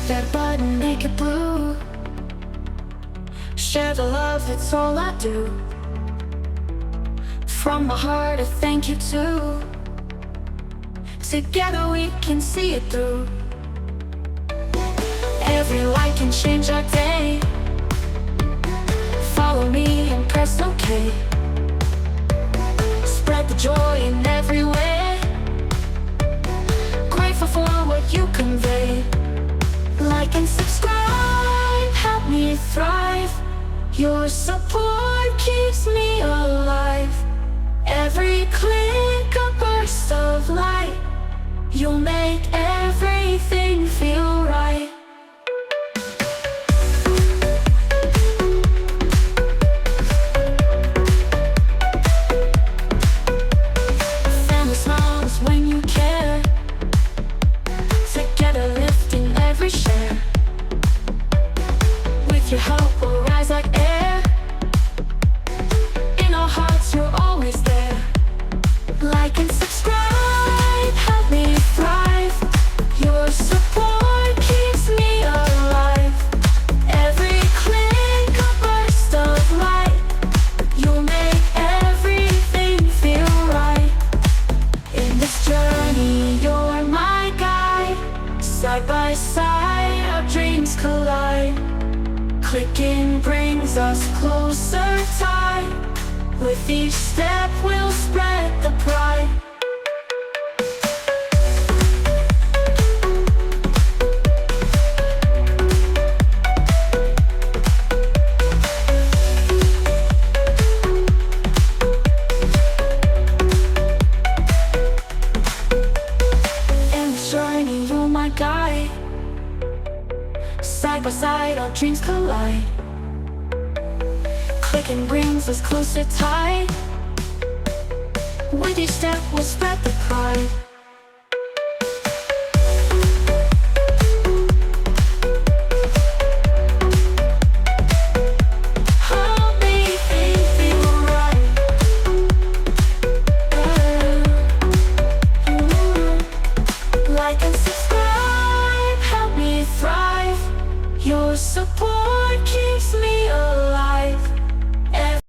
that button, make it blue. Share the love, that's all I do. From my heart, a thank you too. Together we can see it through. Every light can change our day. Follow me and press OK. Spread the joy in every way. Grateful for what you convey. Like and subscribe, help me thrive. Your support keeps me alive. Every click a burst of light. You'll make everything feel right. Family smiles when you care. Together lifting every share. With your help we'll rise like air. In our hearts you're always there. Like and subscribe, help me thrive. Your support keeps me alive. Every click a burst of light. You'll make everything feel right. In this journey you're my guide. Side by side our dreams collide. Clicking brings us closer tight. With each step we'll spread the pride. In this journey you're my guide. Side by side our dreams collide. Clicking brings us closer tight. With each step we'll spread the pride.